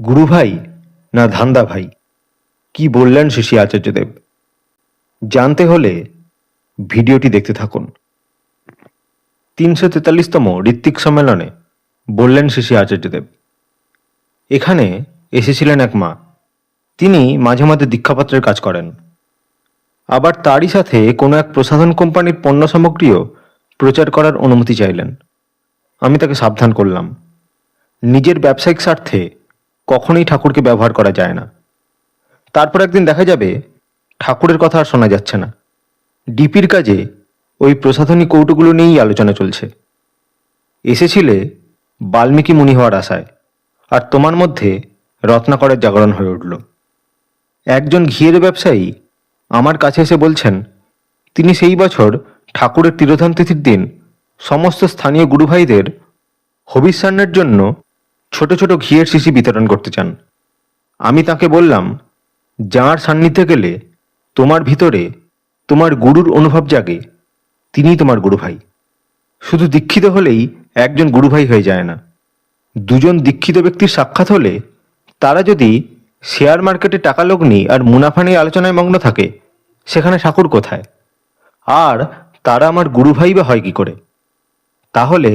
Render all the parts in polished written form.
গুরু ভাই না ধান্দা ভাই, কি বললেন শ্রী আচার্যদেব? জানতে হলে ভিডিওটি দেখতে থাকুন। 343তম ঋত্বিক সম্মেলনে বললেন শ্রী আচার্যদেব। এখানে এসেছিলেন এক মা। তিনি মাঝে মাঝে দীক্ষাপত্রের কাজ করেন, আবার তারই সাথে কোনো এক প্রসাধন কোম্পানির পণ্য সামগ্রীও প্রচার করার অনুমতি চাইলেন। আমি তাকে সাবধান করলাম, নিজের ব্যবসায়িক স্বার্থে কখনোই ঠাকুরকে ব্যবহার করা যায় না। তারপর একদিন দেখা যাবে ঠাকুরের কথা আর শোনা যাচ্ছে না। ডিপির কাজে ওই প্রসাধনী কৌটোগুলো নিয়েই আলোচনা চলছে। এসেছিলে বাল্মীকি মুনি হওয়ার আশায়, আর তোমার মধ্যে রত্নাকরের জাগরণ হয়ে উঠল। একজন ঘিয়ের ব্যবসায়ী আমার কাছে এসে বলছেন, তিনি সেই বছর ঠাকুরের তিরোধান তিথির দিন সমস্ত স্থানীয় গুরুভাইদের হবিষ্যান্নের জন্য ছোট ছোট ঘিয়ের শিশি বিতরণ করতে চান। আমি তাকে বললাম, যাঁর সান্নিধ্যে গেলে তোমার ভিতরে তোমার গুরুর অনুভব জাগে, তিনিই তোমার গুরুভাই। শুধু দীক্ষিত হলেই একজন গুরুভাই হয়ে যায় না। দুজন দীক্ষিত ব্যক্তির সাক্ষাৎ হলে তারা যদি শেয়ার মার্কেটে টাকা লগ্নি আর মুনাফা নিয়ে আলোচনায় মগ্ন থাকে, সেখানে ঠাকুর কোথায়? আর তারা আমার গুরুভাই বা হয় কি করে? তাহলে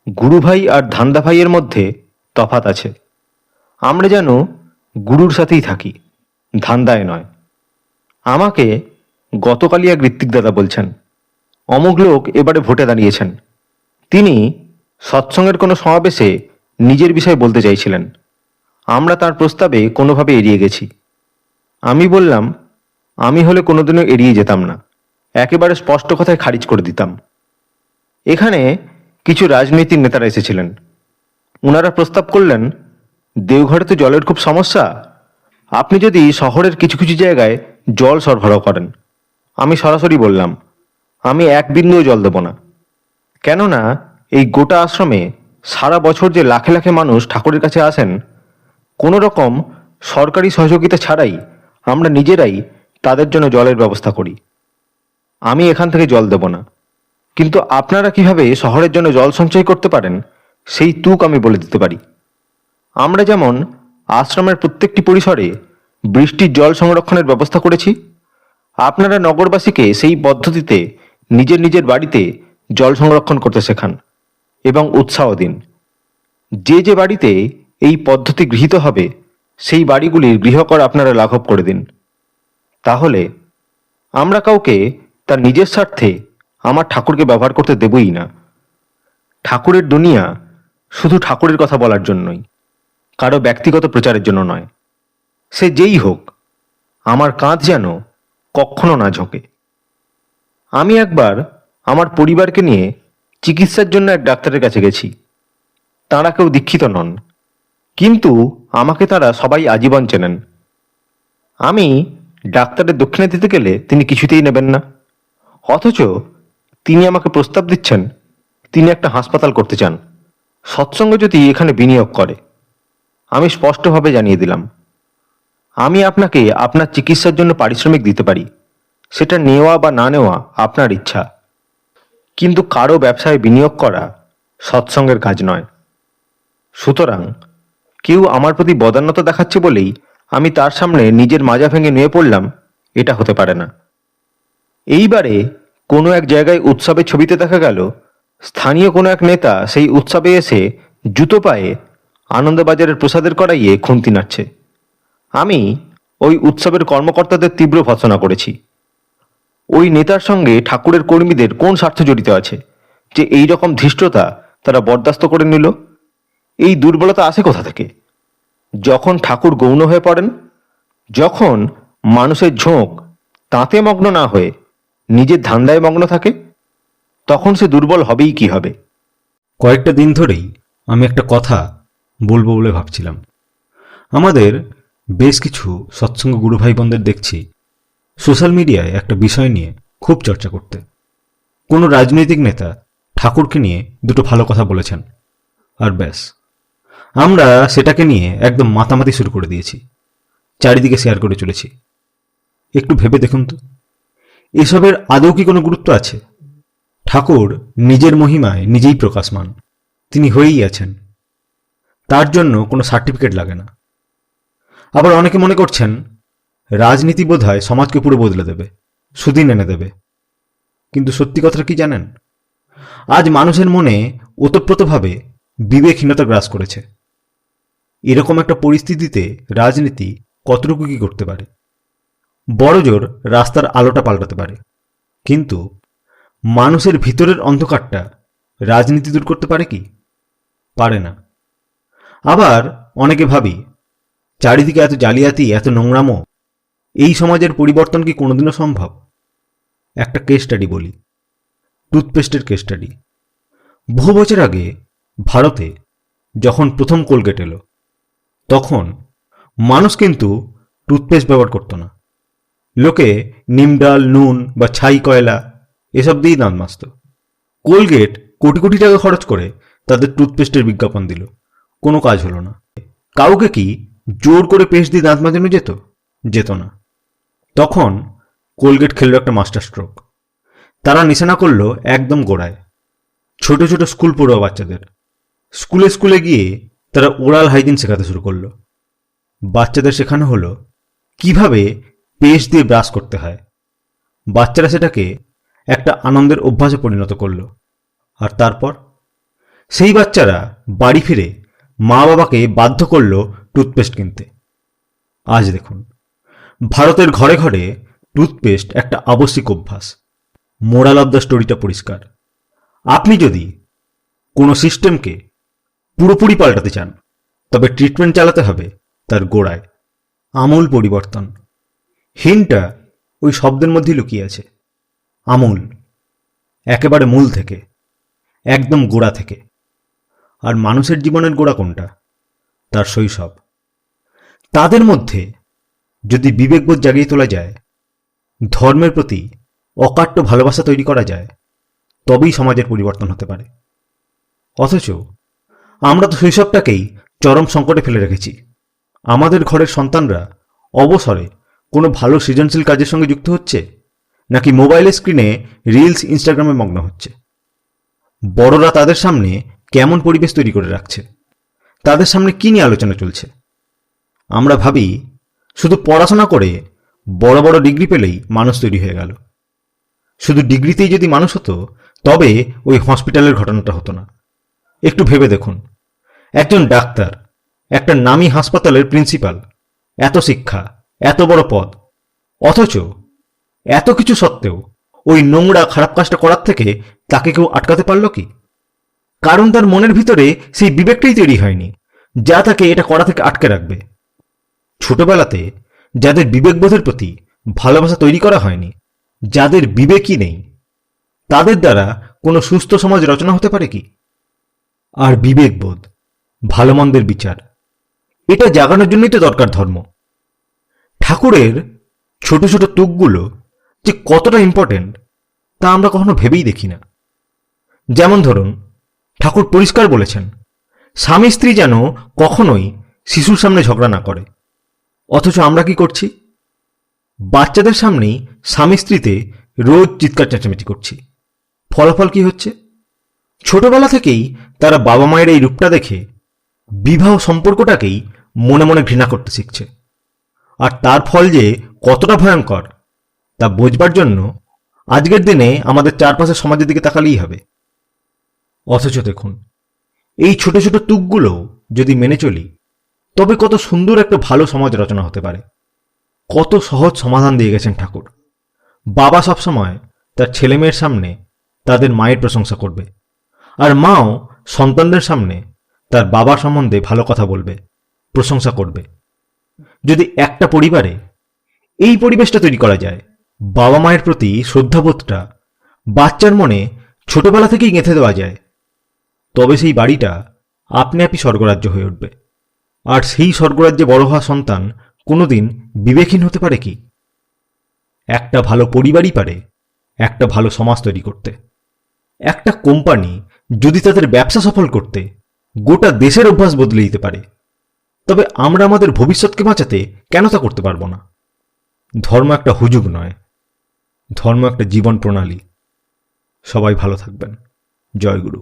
গুরুভাই আর ধান্দা ভাইয়ের মধ্যে তফাৎ আছে। আমরা যেন গুরুর সাথেই থাকি, ধান্দায় নয়। আমাকে গতকালই এক ঋত্বিক দাদা বলছেন, অমুক লোক এবারে ভোটে দাঁড়িয়েছেন। তিনি সৎসঙ্গের কোনো সমাবেশে নিজের বিষয়ে বলতে চাইছিলেন। আমরা তার প্রস্তাবে কোনোভাবে এড়িয়ে গেছি। আমি বললাম, আমি হলে কোনোদিনও এড়িয়ে যেতাম না, একেবারে স্পষ্ট কথায় খারিজ করে দিতাম। এখানে কিছু রাজনৈতিক নেতারা এসেছিলেন। ওনারা প্রস্তাব করলেন, দেওঘরে তো জলের খুব সমস্যা, আপনি যদি শহরের কিছু কিছু জায়গায় জল সরবরাহ করেন। আমি সরাসরি বললাম, আমি এক বিন্দুও জল দেব না। কেননা এই গোটা আশ্রমে সারা বছর যে লাখে লাখে মানুষ ঠাকুরের কাছে আসেন, কোনো রকম সরকারি সহযোগিতা ছাড়াই আমরা নিজেরাই তাদের জন্য জলের ব্যবস্থা করি। আমি এখান থেকে জল দেব না, কিন্তু আপনারা কিভাবে শহরের জন্য জল সঞ্চয় করতে পারেন সেই তুক আমি বলে দিতে পারি। আমরা যেমন আশ্রমের প্রত্যেকটি পরিসরে বৃষ্টির জল সংরক্ষণের ব্যবস্থা করেছি, আপনারা নগরবাসীকে সেই পদ্ধতিতে নিজের নিজের বাড়িতে জল সংরক্ষণ করতে শেখান এবং উৎসাহ দিন। যে যে বাড়িতে এই পদ্ধতি গৃহীত হবে, সেই বাড়িগুলির গৃহকর আপনারা লাঘব করে দিন। তাহলে আমরা কাউকে তার নিজের স্বার্থে আমার ঠাকুরকে ব্যবহার করতে দেবই না। ঠাকুরের দুনিয়া শুধু ঠাকুরের কথা বলার জন্যই, কারো ব্যক্তিগত প্রচারের জন্য নয়। সে যেই হোক, আমার কাঁধ যেন কখনো না ঝোঁকে। আমি একবার আমার পরিবারকে নিয়ে চিকিৎসার জন্য এক ডাক্তারের কাছে গেছি। তাঁরা কেউ দীক্ষিত নন, কিন্তু আমাকে তারা সবাই আজীবন চেনেন। আমি ডাক্তারের দক্ষিণা দিতে গেলে তিনি কিছুতেই নেবেন না, অথচ তিনি আমাকে প্রস্তাব দিচ্ছেন, তিনি একটা হাসপাতাল করতে চান, সৎসঙ্গ যদি এখানে বিনিয়োগ করে। আমি স্পষ্টভাবে জানিয়ে দিলাম, আমি আপনাকে আপনার চিকিৎসার জন্য পারিশ্রমিক দিতে পারি, সেটা নেওয়া বা না নেওয়া আপনার ইচ্ছা, কিন্তু কারো ব্যবসায় বিনিয়োগ করা সৎসঙ্গের কাজ নয়। সুতরাং কেউ আমার প্রতি বদান্যতা দেখাচ্ছে বলেই আমি তার সামনে নিজের মাজা ভেঙে নুয়ে পড়লাম, এটা হতে পারে না। এইবারে কোনো এক জায়গায় উৎসবের ছবিতে দেখা গেল স্থানীয় কোনো এক নেতা সেই উৎসবে এসে জুতো পায়ে আনন্দবাজারের প্রসাদের কড়াইয়ে খুন্তি নাড়ছে। আমি ওই উৎসবের কর্মকর্তাদের তীব্র ভর্ৎসনা করেছি। ওই নেতার সঙ্গে ঠাকুরের কর্মীদের কোন স্বার্থ জড়িত আছে যে এই রকম ধৃষ্টতা তারা বরদাস্ত করে নিল? এই দুর্বলতা আসে কোথা থেকে? যখন ঠাকুর গৌণ হয়ে পড়েন, যখন মানুষের ঝোঁক তাঁতে মগ্ন না হয়ে নিজের ধান্দায় মগ্ন থাকে, তখন সে দুর্বল হবেই কি হবে। কয়েকটা দিন ধরেই আমি একটা কথা বলবো বলে ভাবছিলাম। আমাদের বেশ কিছু সৎসঙ্গ গুরু ভাই বোনদের দেখছি সোশ্যাল মিডিয়ায় একটা বিষয় নিয়ে খুব চর্চা করতে। কোনো রাজনৈতিক নেতা ঠাকুরকে নিয়ে দুটো ভালো কথা বলেছেন, আর ব্যাস, আমরা সেটাকে নিয়ে একদম মাতামাতি শুরু করে দিয়েছি, চারিদিকে শেয়ার করে চলেছি। একটু ভেবে দেখুন তো, এসবের আদৌ কি কোনো গুরুত্ব আছে? ঠাকুর নিজের মহিমায় নিজেই প্রকাশমান, তিনি হয়েই আছেন। তার জন্য কোনো সার্টিফিকেট লাগে না। আবার অনেকে মনে করছেন রাজনীতি বোধহয় সমাজকে পুরো বদলে দেবে, সুদিন এনে দেবে। কিন্তু সত্যি কথাটা কি জানেন? আজ মানুষের মনে ওতপ্রোতভাবে বিবেকহীনতা গ্রাস করেছে। এরকম একটা পরিস্থিতিতে রাজনীতি কতটুকু কি করতে পারে? বড়জোর রাস্তার আলোটা পাল্টাতে পারে, কিন্তু মানুষের ভিতরের অন্ধকারটা রাজনীতি দূর করতে পারে কি? পারে না। আবার অনেকে ভাবি চারিদিকে এত জালিয়াতি, এত নোংরামো, এই সমাজের পরিবর্তন কি কোনোদিনও সম্ভব? একটা কেস স্টাডি বলি, টুথপেস্টের কেস স্টাডি। বহু বছর আগে ভারতে যখন প্রথম কোলগেট এলো, তখন মানুষ কিন্তু টুথপেস্ট ব্যবহার করতো না। লোকে নিম ডাল, নুন বা ছাই কয়লা এসব দিয়েই দাঁত মাজত। কোলগেট কোটি কোটি টাকা খরচ করে তাদের টুথপেস্টের বিজ্ঞাপন দিল, কোনো কাজ হলো না। কাউকে কি জোর করে পেস্ট দিয়ে দাঁত মাজানো যেত? যেত না। তখন কোলগেট খেললো একটা মাস্টার স্ট্রোক। তারা নিশানা করলো একদম গোড়ায়, ছোট ছোট স্কুল পড়ুয়া বাচ্চাদের। স্কুলে স্কুলে গিয়ে তারা ওরাল হাইজিন শেখাতে শুরু করলো। বাচ্চাদের শেখানো হলো কিভাবে পেস্ট দিয়ে ব্রাশ করতে হয়। বাচ্চারা সেটাকে একটা আনন্দের অভ্যাসে পরিণত করলো। আর তারপর সেই বাচ্চারা বাড়ি ফিরে মা বাবাকে বাধ্য করলো টুথপেস্ট কিনতে। আজ দেখুন, ভারতের ঘরে ঘরে টুথপেস্ট একটা আবশ্যিক অভ্যাস। মোরাল অব দ্য স্টোরিটা পরিষ্কার। আপনি যদি কোনো সিস্টেমকে পুরোপুরি পাল্টাতে চান, তবে ট্রিটমেন্ট চালাতে হবে তার গোড়ায়, আমূল পরিবর্তন। হিনটা ওই শব্দের মধ্যেই লুকিয়ে আছে, আমূল, একেবারে মূল থেকে, একদম গোড়া থেকে। আর মানুষের জীবনের গোড়া কোনটা? তার শৈশব। তাদের মধ্যে যদি বিবেকবোধ জাগিয়ে তোলা যায়, ধর্মের প্রতি অকাট্য ভালোবাসা তৈরি করা যায়, তবেই সমাজের পরিবর্তন হতে পারে। অথচ আমরা তো শৈশবটাকেই চরম সংকটে ফেলে রেখেছি। আমাদের ঘরের সন্তানরা অবসরে কোনো ভালো সৃজনশীল কাজের সঙ্গে যুক্ত হচ্ছে, নাকি মোবাইলের স্ক্রিনে রিলস, ইনস্টাগ্রামে মগ্ন হচ্ছে? বড়রা তাদের সামনে কেমন পরিবেশ তৈরি করে রাখছে? তাদের সামনে কি নিয়ে আলোচনা চলছে? আমরা ভাবি শুধু পড়াশোনা করে বড় বড় ডিগ্রি পেলেই মানুষ তৈরি হয়ে গেল। শুধু ডিগ্রিতেই যদি মানুষ হতো, তবে ওই হসপিটালের ঘটনাটা হতো না। একটু ভেবে দেখুন, একজন ডাক্তার, একটা নামী হাসপাতালের প্রিন্সিপাল, এত শিক্ষা, এত বড় পদ, অথচ এত কিছু সত্ত্বেও ওই নোংরা খারাপ কাজটা করার থেকে তাকে কেউ আটকাতে পারল কি? কারণ তার মনের ভিতরে সেই বিবেকটাই তৈরি হয়নি যা তাকে এটা করা থেকে আটকে রাখবে। ছোটবেলাতে যাদের বিবেকবোধের প্রতি ভালোবাসা তৈরি করা হয়নি, যাদের বিবেকই নেই, তাদের দ্বারা কোনো সুস্থ সমাজ রচনা হতে পারে কি? আর বিবেকবোধ, ভালো মন্দের বিচার, এটা জাগানোর জন্যই তো দরকার ধর্ম। ঠাকুরের ছোট ছোট তুকগুলো যে কতটা ইম্পর্টেন্ট তা আমরা কখনো ভেবেই দেখি না। যেমন ধরুন, ঠাকুর পরিষ্কার বলেছেন স্বামী স্ত্রী যেন কখনোই শিশুর সামনে ঝগড়া না করে। অথচ আমরা কি করছি? বাচ্চাদের সামনেই স্বামী স্ত্রীতে রোজ চিৎকার চেঁচামেচি করছি। ফলাফল কি হচ্ছে? ছোটবেলা থেকেই তারা বাবা মায়ের এই রূপটা দেখে বিবাহ সম্পর্কটাকেই মনে মনে ঘৃণা করতে শিখছে। আর তার ফল যে কতটা ভয়ঙ্কর তা বোঝবার জন্য আজকের দিনে আমাদের চারপাশের সমাজের দিকে তাকালেই হবে। অথচ দেখুন, এই ছোট ছোট তুকগুলো যদি মেনে চলি, তবে কত সুন্দর একটা ভালো সমাজ রচনা হতে পারে। কত সহজ সমাধান দিয়ে গেছেন ঠাকুর। বাবা সবসময় তার ছেলে মেয়ের সামনে তাদের মায়ের প্রশংসা করবে, আর মাও সন্তানদের সামনে তার বাবা সম্বন্ধে ভালো কথা বলবে, প্রশংসা করবে। যদি একটা পরিবারে এই পরিবেশটা তৈরি করা যায়, বাবা মায়ের প্রতি শ্রদ্ধাবোধটা বাচ্চার মনে ছোটবেলা থেকেই গেঁথে দেওয়া যায়, তবে সেই বাড়িটা আপনি আপনি স্বর্গরাজ্য হয়ে উঠবে। আর সেই স্বর্গরাজ্যে বড় হওয়া সন্তান কোনোদিন বিবেকহীন হতে পারে কি? একটা ভালো পরিবারই পারে একটা ভালো সমাজ তৈরি করতে। একটা কোম্পানি যদি তাদের ব্যবসা সফল করতে গোটা দেশের অভ্যাস বদলে দিতে পারে, তবে আমরা আমাদের ভবিষ্যৎকে বাঁচাতে কেন তা করতে পারবো না? ধর্ম একটা হুজুগ নয়, ধর্ম একটা জীবন প্রণালী। সবাই ভালো থাকবেন। জয় গুরু।